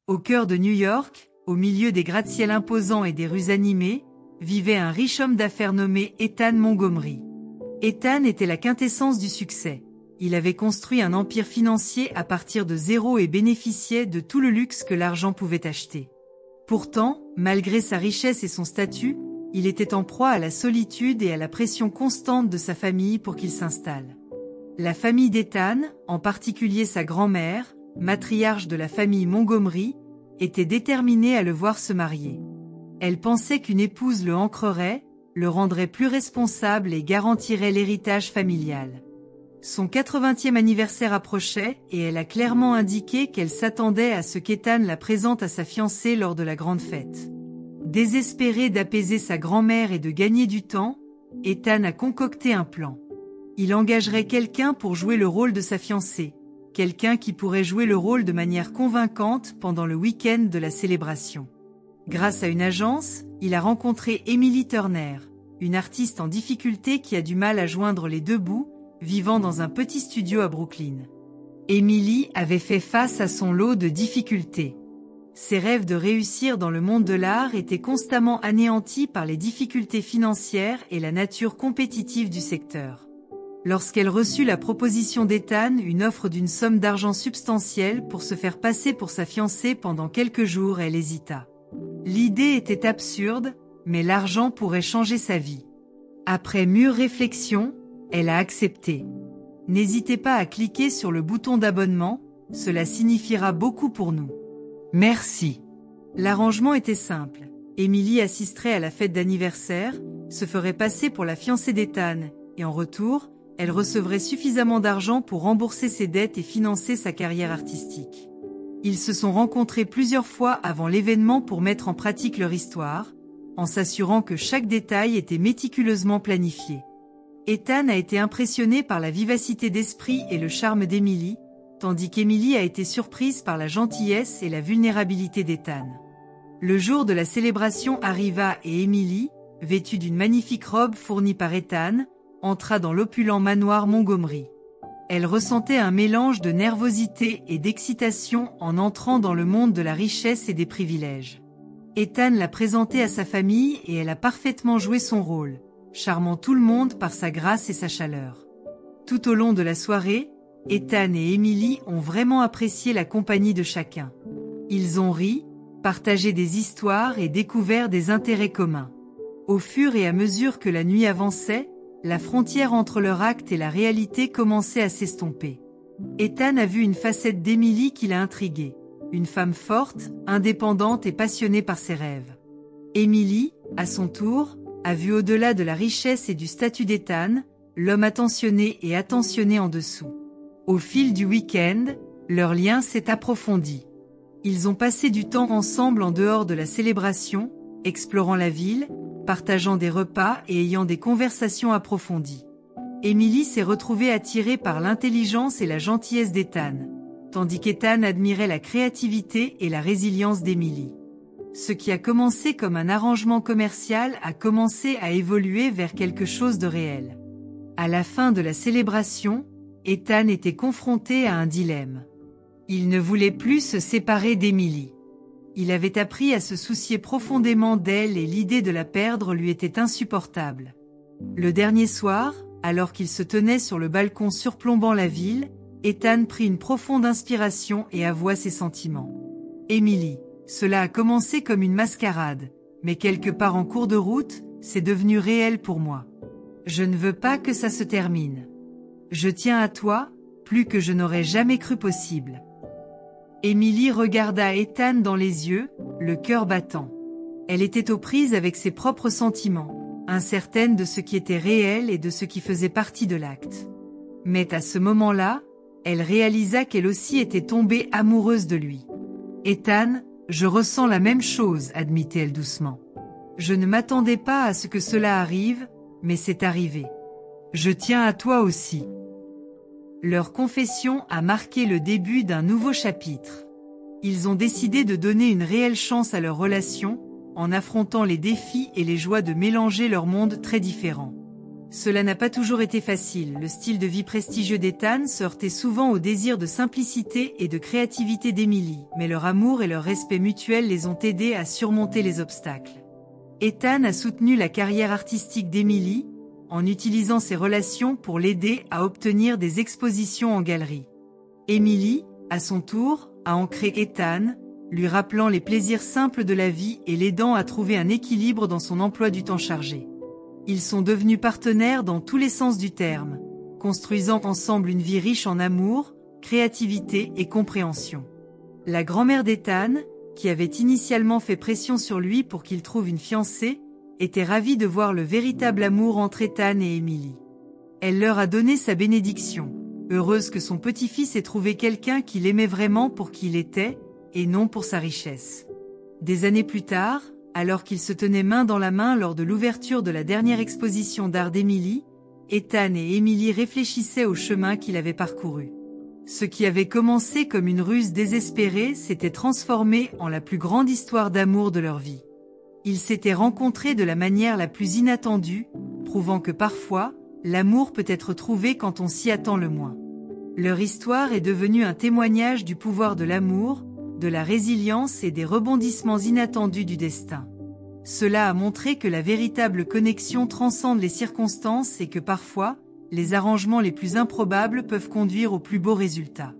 Au cœur de New York, au milieu des gratte-ciels imposants et des rues animées, vivait un riche homme d'affaires nommé Ethan Montgomery. Ethan était la quintessence du succès. Il avait construit un empire financier à partir de zéro et bénéficiait de tout le luxe que l'argent pouvait acheter. Pourtant, malgré sa richesse et son statut, il était en proie à la solitude et à la pression constante de sa famille pour qu'il s'installe. La famille d'Ethan, en particulier sa grand-mère, matriarche de la famille Montgomery, était déterminée à le voir se marier. Elle pensait qu'une épouse le ancrerait, le rendrait plus responsable et garantirait l'héritage familial. Son 80e anniversaire approchait et elle a clairement indiqué qu'elle s'attendait à ce qu'Ethan la présente à sa fiancée lors de la grande fête. Désespéré d'apaiser sa grand-mère et de gagner du temps, Ethan a concocté un plan. Il engagerait quelqu'un pour jouer le rôle de sa fiancée, quelqu'un qui pourrait jouer le rôle de manière convaincante pendant le week-end de la célébration. Grâce à une agence, il a rencontré Emily Turner, une artiste en difficulté qui a du mal à joindre les deux bouts, vivant dans un petit studio à Brooklyn. Emily avait fait face à son lot de difficultés. Ses rêves de réussir dans le monde de l'art étaient constamment anéantis par les difficultés financières et la nature compétitive du secteur. Lorsqu'elle reçut la proposition d'Ethan, une offre d'une somme d'argent substantielle pour se faire passer pour sa fiancée pendant quelques jours, elle hésita. L'idée était absurde, mais l'argent pourrait changer sa vie. Après mûre réflexion, elle a accepté. N'hésitez pas à cliquer sur le bouton d'abonnement, cela signifiera beaucoup pour nous. Merci. L'arrangement était simple. Emily assisterait à la fête d'anniversaire, se ferait passer pour la fiancée d'Ethan, et en retour, elle recevrait suffisamment d'argent pour rembourser ses dettes et financer sa carrière artistique. Ils se sont rencontrés plusieurs fois avant l'événement pour mettre en pratique leur histoire, en s'assurant que chaque détail était méticuleusement planifié. Ethan a été impressionné par la vivacité d'esprit et le charme d'Emily, tandis qu'Emily a été surprise par la gentillesse et la vulnérabilité d'Ethan. Le jour de la célébration arriva et Emily, vêtue d'une magnifique robe fournie par Ethan, entra dans l'opulent manoir Montgomery. Elle ressentait un mélange de nervosité et d'excitation en entrant dans le monde de la richesse et des privilèges. Ethan l'a présentée à sa famille et elle a parfaitement joué son rôle, charmant tout le monde par sa grâce et sa chaleur. Tout au long de la soirée, Ethan et Emily ont vraiment apprécié la compagnie de chacun. Ils ont ri, partagé des histoires et découvert des intérêts communs. Au fur et à mesure que la nuit avançait, la frontière entre leur acte et la réalité commençait à s'estomper. Ethan a vu une facette d'Emily qui l'a intrigué, une femme forte, indépendante et passionnée par ses rêves. Emily, à son tour, a vu au-delà de la richesse et du statut d'Ethan, l'homme attentionné et attentionné en dessous. Au fil du week-end, leur lien s'est approfondi. Ils ont passé du temps ensemble en dehors de la célébration, explorant la ville, partageant des repas et ayant des conversations approfondies. Emily s'est retrouvée attirée par l'intelligence et la gentillesse d'Ethan, tandis qu'Ethan admirait la créativité et la résilience d'Emily. Ce qui a commencé comme un arrangement commercial a commencé à évoluer vers quelque chose de réel. À la fin de la célébration, Ethan était confronté à un dilemme. Il ne voulait plus se séparer d'Emily. Il avait appris à se soucier profondément d'elle et l'idée de la perdre lui était insupportable. Le dernier soir, alors qu'il se tenait sur le balcon surplombant la ville, Ethan prit une profonde inspiration et avoua ses sentiments. Emily, cela a commencé comme une mascarade, mais quelque part en cours de route, c'est devenu réel pour moi. Je ne veux pas que ça se termine. Je tiens à toi, plus que je n'aurais jamais cru possible. Emily regarda Ethan dans les yeux, le cœur battant. Elle était aux prises avec ses propres sentiments, incertaine de ce qui était réel et de ce qui faisait partie de l'acte. Mais à ce moment-là, elle réalisa qu'elle aussi était tombée amoureuse de lui. « Ethan, je ressens la même chose, admit-elle doucement. Je ne m'attendais pas à ce que cela arrive, mais c'est arrivé. Je tiens à toi aussi. » Leur confession a marqué le début d'un nouveau chapitre. Ils ont décidé de donner une réelle chance à leur relation, en affrontant les défis et les joies de mélanger leurs mondes très différents. Cela n'a pas toujours été facile, le style de vie prestigieux d'Ethan se heurtait souvent au désir de simplicité et de créativité d'Emily, mais leur amour et leur respect mutuel les ont aidés à surmonter les obstacles. Ethan a soutenu la carrière artistique d'Emily, en utilisant ses relations pour l'aider à obtenir des expositions en galerie. Emily, à son tour, a ancré Ethan, lui rappelant les plaisirs simples de la vie et l'aidant à trouver un équilibre dans son emploi du temps chargé. Ils sont devenus partenaires dans tous les sens du terme, construisant ensemble une vie riche en amour, créativité et compréhension. La grand-mère d'Ethan, qui avait initialement fait pression sur lui pour qu'il trouve une fiancée, était ravie de voir le véritable amour entre Ethan et Emily. Elle leur a donné sa bénédiction, heureuse que son petit-fils ait trouvé quelqu'un qui l'aimait vraiment pour qui il était, et non pour sa richesse. Des années plus tard, alors qu'ils se tenaient main dans la main lors de l'ouverture de la dernière exposition d'art d'Emily, Ethan et Emily réfléchissaient au chemin qu'il avait parcouru. Ce qui avait commencé comme une ruse désespérée s'était transformé en la plus grande histoire d'amour de leur vie. Ils s'étaient rencontrés de la manière la plus inattendue, prouvant que parfois, l'amour peut être trouvé quand on s'y attend le moins. Leur histoire est devenue un témoignage du pouvoir de l'amour, de la résilience et des rebondissements inattendus du destin. Cela a montré que la véritable connexion transcende les circonstances et que parfois, les arrangements les plus improbables peuvent conduire aux plus beaux résultats.